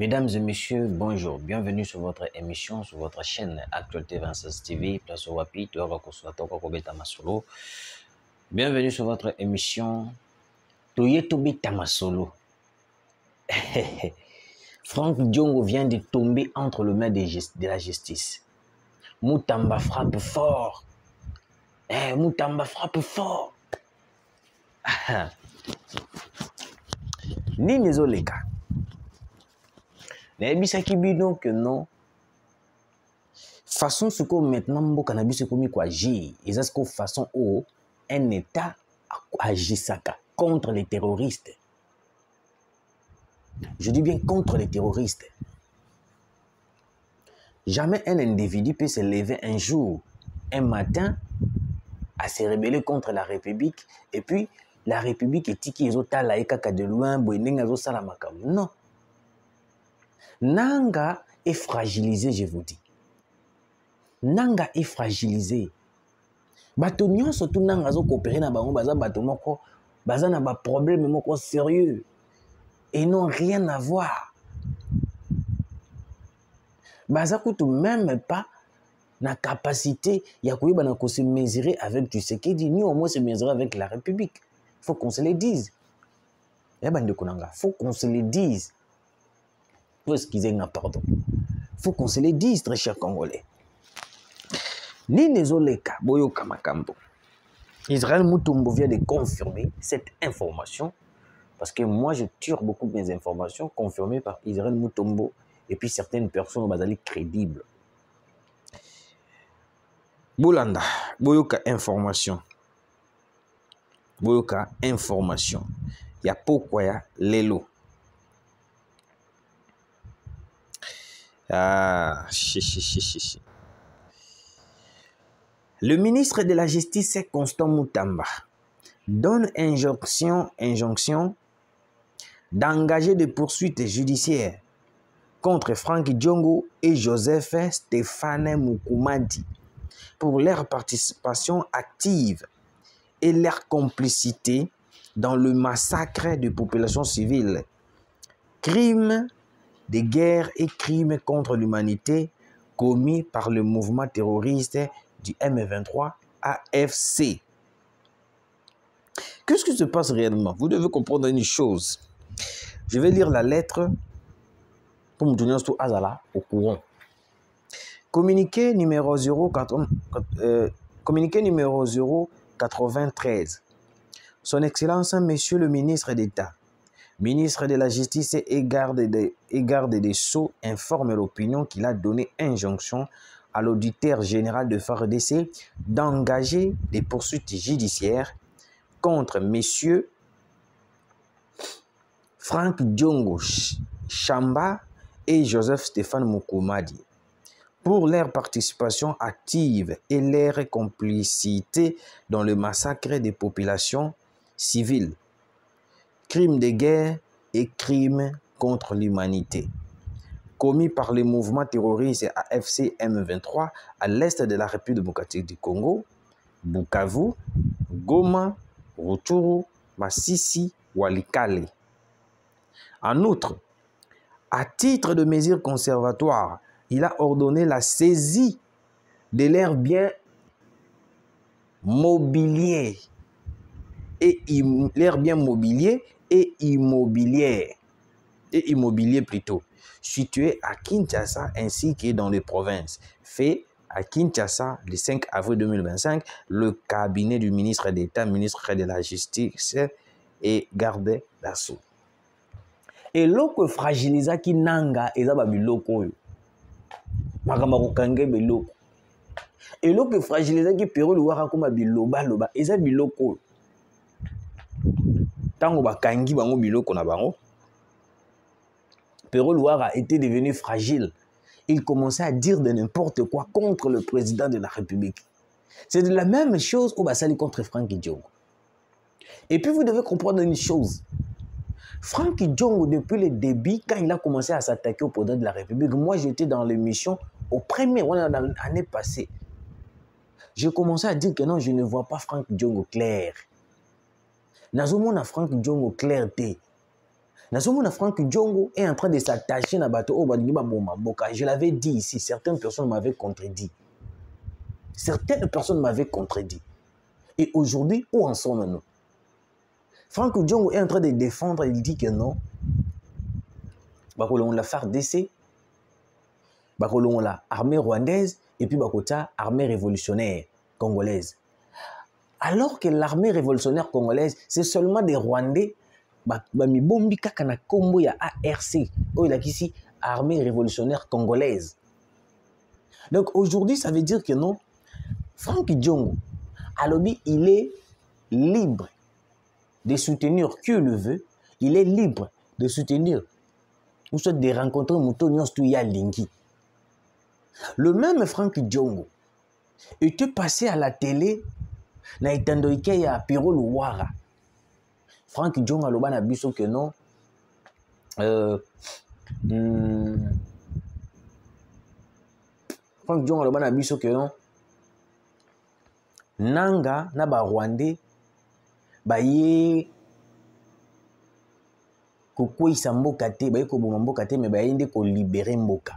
Mesdames et messieurs, bonjour. Bienvenue sur votre émission, sur votre chaîne Actualité 26 TV, Place au Wapi, Masolo. Bienvenue sur votre émission Toyetobi Tamasolo. Franck Diongo vient de tomber entre les mains de la justice. Moutamba frappe fort. Moutamba frappe fort. Ni nezoleka. Nayebisaki bino que non. Façon ce que maintenant mboka na biso komi ko agir, ezasi ko façon où un état agisaka contre les terroristes. Je dis bien contre les terroristes. Jamais un individu peut se lever un jour, un matin, à se rebeller contre la République, et puis la République est tiki ezotala ekaka de loin, boenenga ezosala makambo. Non. Nanga est fragilisé, je vous dis. Nanga est fragilisé. Bato nyonso tout nanga zo coopérer na bango baza bato moko baza na ba problème moko sérieux et n'ont rien à voir. Baza kutu même pas na capacité ya koyeba na ko se mesurer avec Tshisekedi ni au moins se mesurer avec la République. Faut qu'on se le dise. Ya bande konanga, faut qu'on se le dise. Faut excuser nga pardon. Faut qu'on se le dise très chers Congolais. Ni nezoleka boyoka makambo. Israël Mutombo vient de confirmer cette information parce que moi je tire beaucoup de mes informations confirmées par Israël Mutombo et puis certaines personnes bazali crédibles. Bolanda boyoka information. Boyoka information. Ya pokwa ya lelo. Le ministre de la Justice, Constant Moutamba, donne injonction d'engager des poursuites judiciaires contre Franck Diongo et Joseph Stéphane Mukumadi pour leur participation active et leur complicité dans le massacre de populations civiles, crimes de guerre et crimes contre l'humanité commis par le mouvement terroriste du M23 AFC. Qu'est-ce qui se passe réellement? Vous devez comprendre une chose. Je vais lire la lettre pour me donner tout Azala au courant. Communiqué numéro 093. Son Excellence, Monsieur le ministre d'État, ministre de la Justice et garde des Sceaux, informe l'opinion qu'il a donné injonction à l'auditeur général de FARDC d'engager des poursuites judiciaires contre messieurs Franck Diongo Chamba et Joseph Stéphane Mukumadi pour leur participation active et leur complicité dans le massacre des populations civiles, crimes de guerre et crimes contre l'humanité commis par les mouvements terroristes AFC M23 à l'est de la République démocratique du Congo, Bukavu, Goma, Rutshuru, Masisi, Walikale. En outre, à titre de mesure conservatoire, il a ordonné la saisie de leurs biens mobiliers et immobiliers plutôt, situés à Kinshasa ainsi que dans les provinces. Fait à Kinshasa le 5 avril 2025, le cabinet du ministre d'État, ministre de la Justice et garde d'assaut. Et loko fragilisa ki nanga ezaba biloko yo. Makamba kokange biloko. Et loko fragilisa ki pero luwaka kuma biloba loba eza biloko. Tango bakangi bango biloko na bango. Pero Louara était devenu fragile. Il commençait à dire de n'importe quoi contre le président de la République. C'est de la même chose au Bassali contre Franck Diongo. Et puis vous devez comprendre une chose. Franck Diongo, depuis le début, quand il a commencé à s'attaquer au président de la République, moi j'étais dans l'émission au premier, dans l'année passée. J'ai commencé à dire que non, je ne vois pas Franck Diongo clair. Nazomona Franck Diongo clair. Franck Diongo est en train de s'attacher à bateau. Je l'avais dit ici, certaines personnes m'avaient contredit. Certaines personnes m'avaient contredit. Et aujourd'hui, où en sommes-nous? Franck Diongo est en train de défendre, il dit que non. On la FARDC, on la armée rwandaise, et puis armée révolutionnaire congolaise. Alors que l'armée révolutionnaire congolaise, c'est seulement des Rwandais, mi kana kombo ya ARC, ici, armée révolutionnaire congolaise. Donc aujourd'hui, ça veut dire que non, Franck Diongo, Alobi, il est libre de soutenir qui le veut, il est libre de soutenir ou soit de rencontrer Moutonio Stouya Lingi. Le même Franck Diongo était passé à la télé na itandoike ya Piro Louara. Franck Diongo aloba na biso que non. Franck Diongo aloba na biso que non. Nanga na ba Rwandais baye kokwisa mboka te, baye koboma mboka te, mais baye nde ko libérer mboka.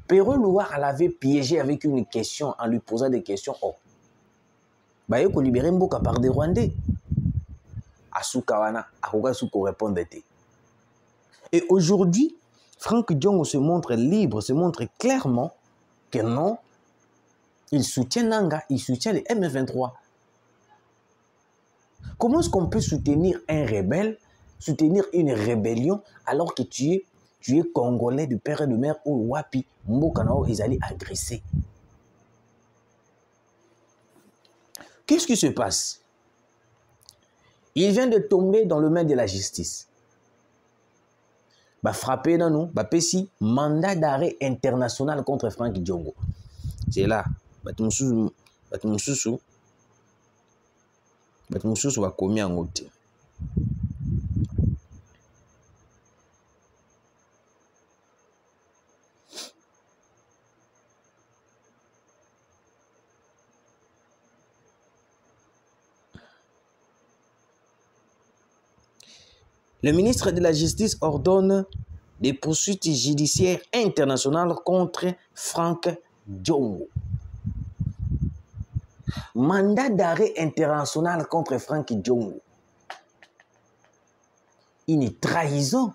Piro Louara l'avait piégé avec une question en lui posant des questions. Oh. Baye ko libérer mboka par des Rwandais. Asukawana, Akogasu ko répondre. Et aujourd'hui, Franck Diongo se montre libre, se montre clairement que non, il soutient Nanga, il soutient les M23. Comment est-ce qu'on peut soutenir un rebelle, soutenir une rébellion, alors que tu es congolais de père et de mère ou wapi, Mbokanao, ils allaient agresser? Qu'est-ce qui se passe? Il vient de tomber dans le main de la justice. Frappé dans nous, pessi mandat d'arrêt international contre Franck Diongo. C'est là. Batumsusu va commis en côté. Le ministre de la Justice ordonne des poursuites judiciaires internationales contre Franck Diongo. Mandat d'arrêt international contre Franck Diongo. Une trahison.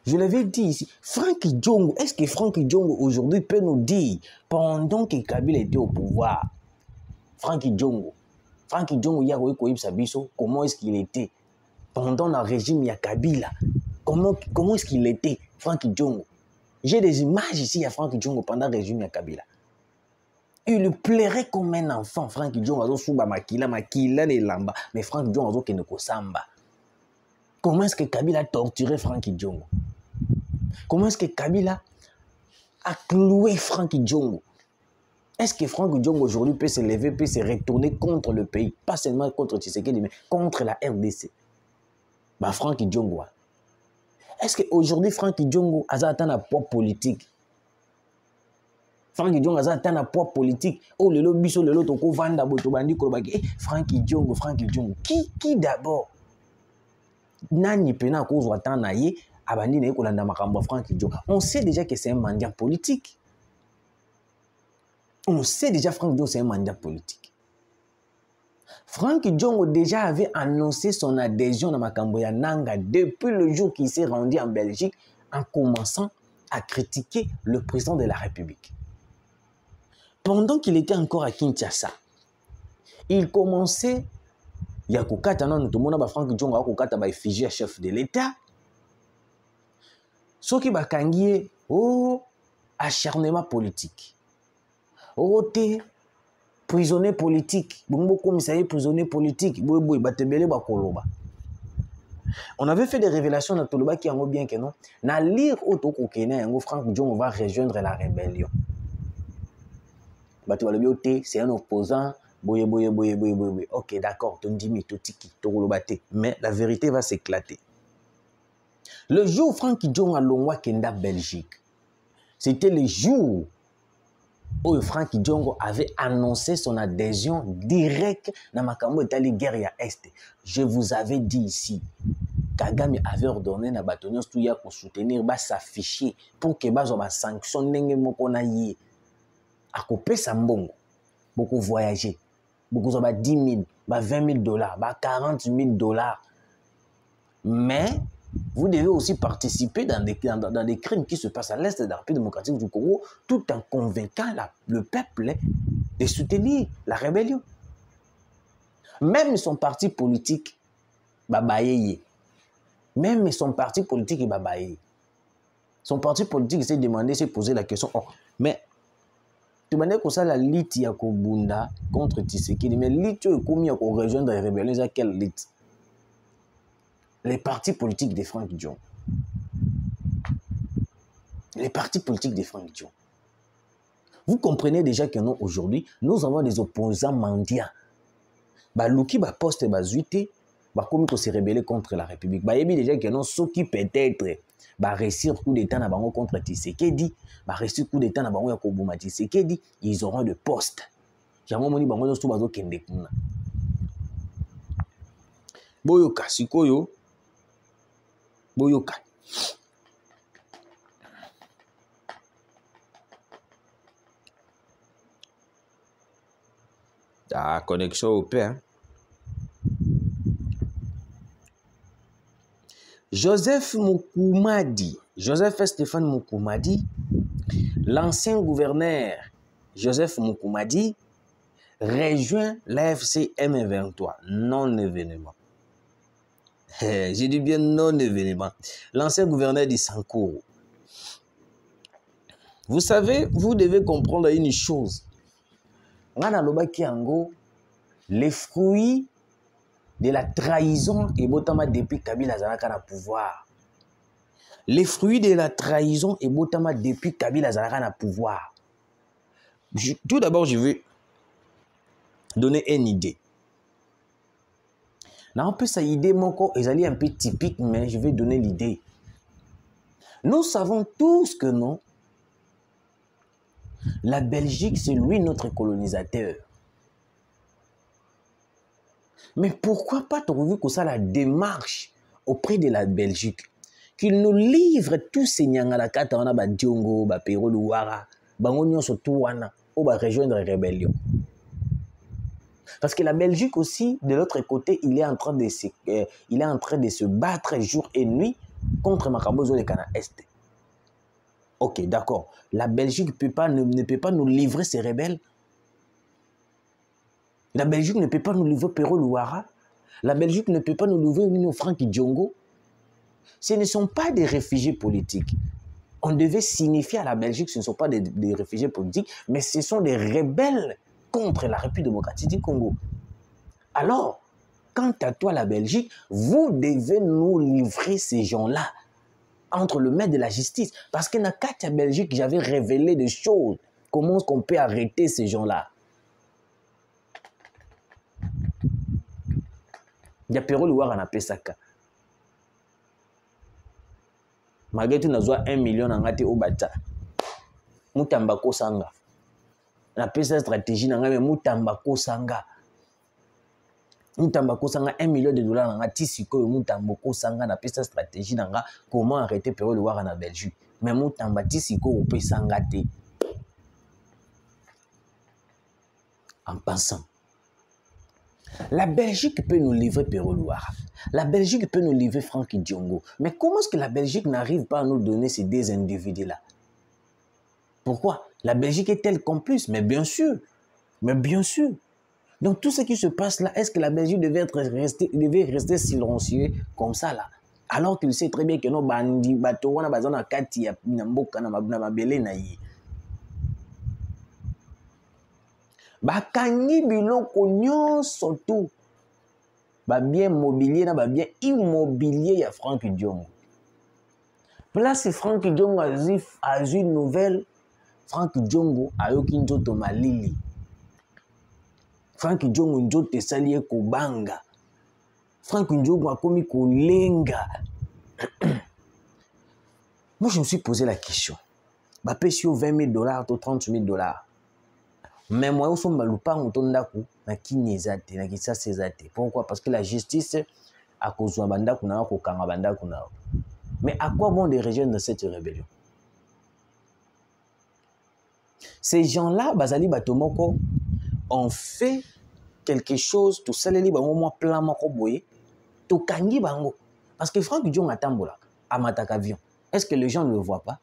Je l'avais dit ici, Franck Diongo, est-ce que Franck Diongo aujourd'hui peut nous dire, pendant que Kabila était au pouvoir, Franck Diongo, comment est-ce qu'il était pendant le régime ya Kabila? Comment est-ce qu'il était, Franck Diongo? J'ai des images ici à Franck Diongo pendant le régime ya Kabila. Il plairait comme un enfant, Franck Diongo, mais Franck Diongo qui ne samba. Comment est-ce que Kabila a torturé Franck Diongo? Comment est-ce que Kabila a cloué Franck Diongo? Est-ce que Franck Diongo aujourd'hui peut se lever, peut se retourner contre le pays? Pas seulement contre Tshisekedi, mais contre la RDC. Franck Diongo. Est-ce qu'aujourd'hui, Franck Diongo a un poids politique? Franck Diongo a un poids politique. Oh, le lobby, le lot, vanda, botobandi, kolobaki. Franck Diongo. Qui d'abord? Nani pena cause attend naie, abandi na kolanda makambo Franck Diongo. On sait déjà que c'est un mandat politique. On sait déjà Franck Diongo c'est un mandat politique. Franck Diongo déjà avait annoncé son adhésion à makambo ya Nanga depuis le jour qu'il s'est rendu en Belgique en commençant à critiquer le président de la République. Pendant qu'il était encore à Kinshasa, il commençait ya kokata non tout le monde Franck Diongo a kokata ba effigie chef de l'État. Soki bakangie acharnement politique. Te prisonnier politique, prisonnier politique, on avait fait des révélations dans Toloba qui ont bien que non. Na lire auto kokena Franck Diongo va rejoindre la rébellion. C'est un opposant. Ok, d'accord, mais la vérité va s'éclater. Le jour où Franck Diongo a longwa kenda Belgique, c'était le jour où Franck Diongo avait annoncé son adhésion directe dans Makambo Etali guerre à Est. Je vous avais dit ici, Kagame avait ordonné na bato nyonso ya ko soutenir ba s'afficher pour que bazo ba sanction ndenge moko na ye akopesa mbongo beaucoup voyager beaucoup za ba 10 000 ba 20 000 dollars ba 40 000 dollars mais vous devez aussi participer dans des crimes qui se passent à l'est de la République démocratique du Congo tout en convainquant le peuple de soutenir la rébellion. Même son parti politique, Babaye. Même son parti politique, Babaye. Son parti politique s'est demandé, s'est posé la question, oh, mais tu m'as dit que ça, la lutte ya Kobunda contre Tshisekedi, mais la lutte est commis à rejoindre les rébellions, à quelle lutte? Les partis politiques de Franck Dion. Les partis politiques de Franck Dion. Vous comprenez déjà que nous, aujourd'hui, nous avons des opposants mendiants. Balouki, poste, zuité, comme se rebeller contre la République. Yebi déjà que nous, ceux qui peut-être réussir coup d'état contre Tshisekedi, réussir coup d'état na bango ya koboma Tshisekedi, ils auront de postes. Jamon moni bango nyonso bazo kende kuna. Boyoka sikoyo. Boyoka. La connexion au père. Joseph Mukumadi, Joseph Stéphane Mukumadi, l'ancien gouverneur Joseph Mukumadi rejoint l'AFC M23, non-événement. J'ai dit bien non-événement. L'ancien gouverneur du Sankoro. Vous savez, vous devez comprendre une chose. Les fruits de la trahison et botama depuis Kabila Zalaka na pouvoir. Les fruits de la trahison et botama depuis Kabila Zalaka na pouvoir. Tout d'abord, je veux donner une idée. On peut ça idée moko ezali un peu typique, mais je vais donner l'idée. Nous savons tous que non. La Belgique, c'est lui notre colonisateur. Mais pourquoi pas trouver que ça la démarche auprès de la Belgique, qu'il nous livre tous ces nyangalakata wana ba Diongo, ba Pero Luwara, bango nyonso tout wana ou ba rejoindre la rébellion. Parce que la Belgique aussi, de l'autre côté, il est en train de se battre jour et nuit contre Makabozo de Cana Est. Ok, d'accord. La Belgique ne peut pas nous livrer ces rebelles. La Belgique ne peut pas nous livrer Pero Luwara. La Belgique ne peut pas nous livrer Nino Franck Diongo. Ce ne sont pas des réfugiés politiques. On devait signifier à la Belgique que ce ne sont pas des réfugiés politiques, mais ce sont des rebelles contre la République démocratique du Congo. Alors, quant à toi, la Belgique, vous devez nous livrer ces gens-là entre le maître de la justice. Parce que dans la Belgique, j'avais révélé des choses. Comment est-ce qu'on peut arrêter ces gens-là? Il y a Pero Luwara na Pesaka. Malgré tout, nous avons 1 million en gâté au bata. Moutambako Sanga. La PSA stratégie n'a pas Moutambako Sanga. Moutambako Sanga, 1 million de dollars en gâté. Si Moutambako Sanga na PSA stratégie n'a pas comment arrêter Pero Luwara en Belgique. Mais Moutambati Siko ou Pesanga te. En pensant. La Belgique peut nous livrer Pero Luwara. La Belgique peut nous livrer Franck Diongo. Mais comment est-ce que la Belgique n'arrive pas à nous donner ces deux individus-là? Pourquoi? La Belgique est-elle complice? Mais bien sûr. Mais bien sûr. Donc tout ce qui se passe là, est-ce que la Belgique devait rester silencieux comme ça là? Alors qu'il sait très bien que nos bandits, bateaux, on a besoin de kati ya mboka na mabele na yi. Bakangi biloko nyonso tout. Bien mobilier na bien immobilier ya Franck Diongo. Place Franck Diongo a eu une nouvelle. Franck Diongo a eu kinjoto malili. Franck Diongo njoto esali kobanga. Franck Diongo a komi kolenga. Moi je me suis posé la question. Ba pesio 20 000 dollars ou 30 000 dollars. Mais moi, je suis pas na kinezate, na kisasezate. Pourquoi? Parce que la justice à cause de banda kuna ko kanga banda kuna. Mais à quoi bon de rejoindre cette rébellion? Ces gens-là, Bazali Batomoko, ont fait quelque chose, tout ça, les bango moi plan moko boye, tout kangi bango. Parce que Franck Dion atambola, amatak avion. Est-ce que les gens ne le voient pas?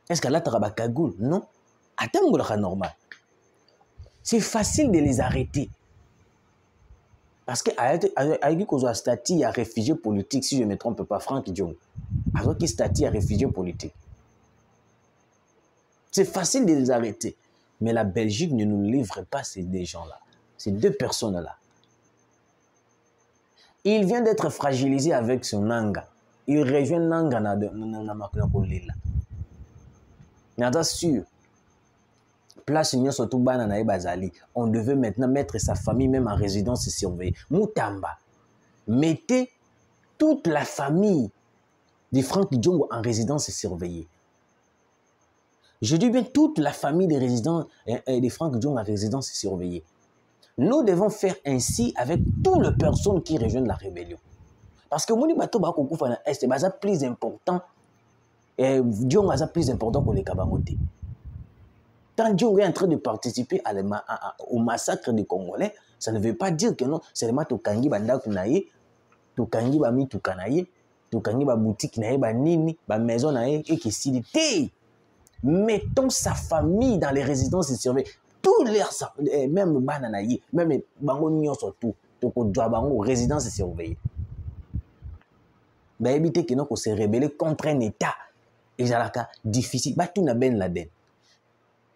Est-ce qu'elle a Kagoul? Non. Atambola normal. C'est facile de les arrêter. Parce que avec un statut à réfugié politique, si je ne me trompe pas, Franck Dion, avec un statut à réfugié politique. C'est facile de les arrêter. Mais la Belgique ne nous livre pas ces deux gens-là. Ces deux personnes-là. Il vient d'être fragilisé avec son Nanga. Il rejoint Nanga na Makolela. Nada sûr. Place Union surtout Banana et Bazali. On devait maintenant mettre sa famille même en résidence surveillée. Moutamba. Mettez toute la famille de Franck Diongo en résidence surveillée. Je dis bien toute la famille des résidents de Franck Diongo en résidence surveillée. Nous devons faire ainsi avec toutes les personnes qui rejoignent la rébellion. Parce que Mouni Bato Bakoukoufana Est, c'est plus important. Diongo est plus important que les Kabangote. Quand Diongo est en train de participer au massacre des Congolais, ça ne veut pas dire que non, c'est seulement Tokangi Banda Kunaye, Tokangi Bami Tukanaye, Tokangi Ba boutique Naye, Ba Nini, Ba maison Naye, et qui s'y dit. Mettons sa famille dans les résidences surveillées. Tous les même Bananaye, même Bango Nyon surtout, Toko Dwabango, résidence surveillée. Bah éviter que nous se rébeller contre un État. Et ça difficile. Bah tout n'a ben la den.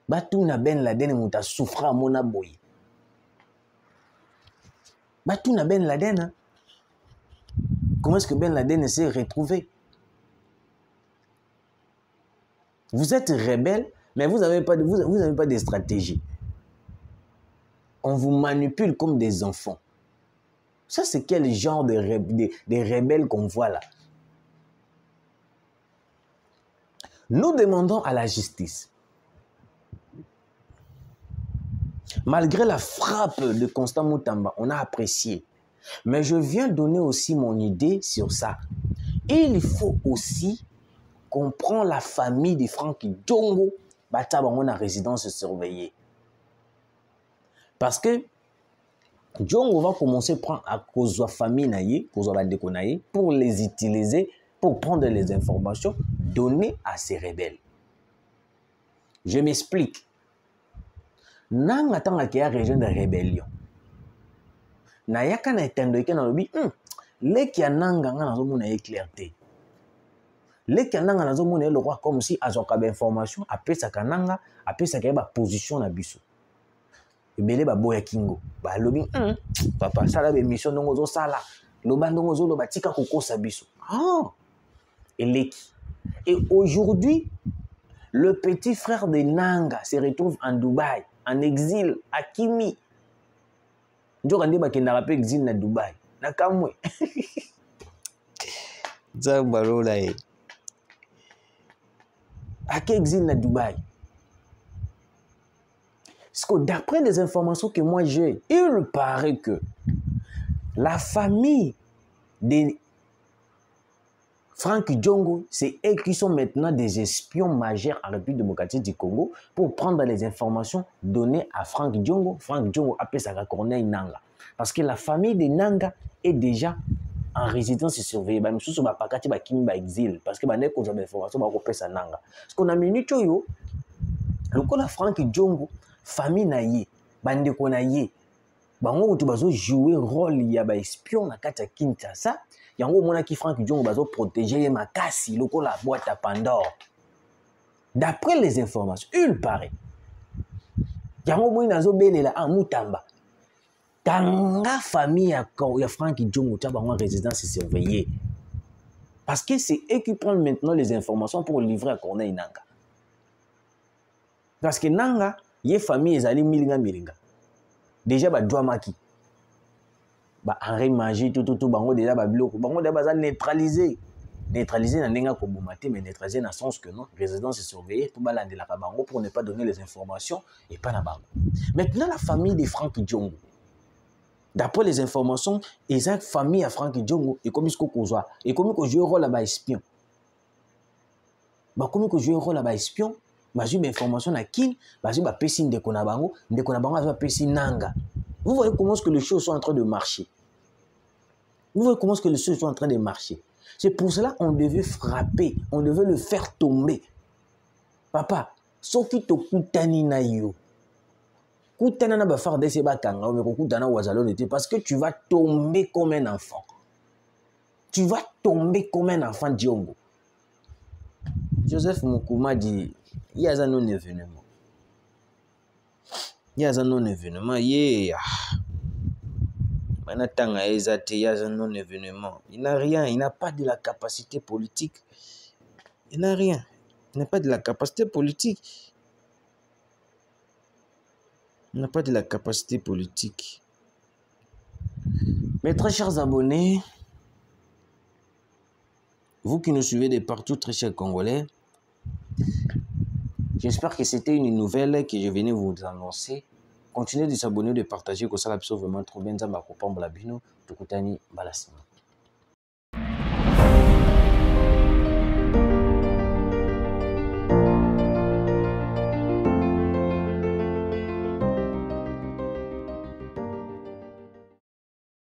Batou na Ben Laden mouta souffra mona boy. Batou na Ben Laden. Hein? Comment est-ce que Ben Laden s'est retrouvé? Vous êtes rebelle, mais vous n'avez pas de stratégie. On vous manipule comme des enfants. Ça, c'est quel genre de rebelles qu'on voit là? Nous demandons à la justice. Malgré la frappe de Constant Moutamba, on a apprécié. Mais je viens donner aussi mon idée sur ça. Il faut aussi comprendre la famille de Franck Diongo, on a résidence surveillée. Parce que Diongo va commencer à prendre à cause de la famille, pour les utiliser, pour prendre les informations données à ces rebelles. Je m'explique. Nanga tanga qui a région de rébellion. Na yaka na etendo ke na lobi, le ki nanga nga nazo mona éclairté. Le ki nanga nazo mona le roi comme si azoka ba information, apesa kananga, apesa ka ba position na biso. Ebele ba boya kingo, ba lobi, papa sala be mission ndongo zo sala, loba ndongo zo loba tika kokosa biso. Ah! Eleki. Et aujourd'hui, le petit frère de Nanga se retrouve en Dubaï. En exil, à Kimi. Je vais vous dire exil na Dubaï. Na kamwe. À quel exil na Dubaï? Parce que d'après les informations que moi j'ai, il paraît que la famille de Franck Diongo, c'est eux qui sont maintenant des espions majeurs en République démocratique du Congo pour prendre les informations données à Franck Diongo. Franck Diongo appelle ça Corneille Nanga. Parce que la famille de Nanga est déjà en résidence surveillée. Même si on va pas exil, parce que on a des informations, on va ça Nanga. Parce qu'on a minute yo, le coup de Franck Diongo, famille naïe, bande ko naïe, bango tu bazo jouer rôle ya ba espion na kati ya Kinshasa. Yango mona ki Franck Diongo bazo protéger makasi loko la boîte à Pandore. D'après les informations, il paraît. Yango mona nazo belela en Moutamba. Tanga famille ya Franck Diongo ta bango résidence surveillée. Parce que c'est eux qui prennent maintenant les informations pour livrer à Corneille Nanga. Parce que Nanga, yé famille ezali milinga. Déjà ba Douamaki. Ba Henri Magie tout bango déjà ba biloko bango déjà baza neutraliser na ndenga ko bomate mais neutraliser dans sens que non résidence surveillée pour balandela ka bango pour ne pas donner les informations et pas na bango. Maintenant la famille de Franck Diongo D'après les informations, les famille à Franck Diongo, et comme il joue un rôle là-bas espion. Comme il joue un rôle là-bas espion, j'ai une information à qui, j'ai une personne de Konabango, de Konabango a une personne Nanga. Vous voyez comment est-ce que les choses sont en train de marcher. Vous voyez comment est-ce que les choses sont en train de marcher. C'est pour cela qu'on devait frapper, on devait le faire tomber. Papa, sauf que tu kutani na yo. Kutana na ba faire des bakanga, mais kutana wazalo parce que tu vas tomber comme un enfant. Tu vas tomber comme un enfant Diongo. Joseph Moukouma dit, il y a un non-événement. Il y a un non-événement. Maintenant, il y a un non-événement. Il n'a rien, il n'a pas de la capacité politique. Il n'a rien. Il n'a pas de la capacité politique. Il n'a pas de la capacité politique. Mes très chers abonnés, vous qui nous suivez de partout, très chers Congolais, j'espère que c'était une nouvelle que je venais vous annoncer. Continuez de s'abonner, de partager, que ça la vraiment trop bien. Zamba Kopambola Bino, Tukutani Balasima.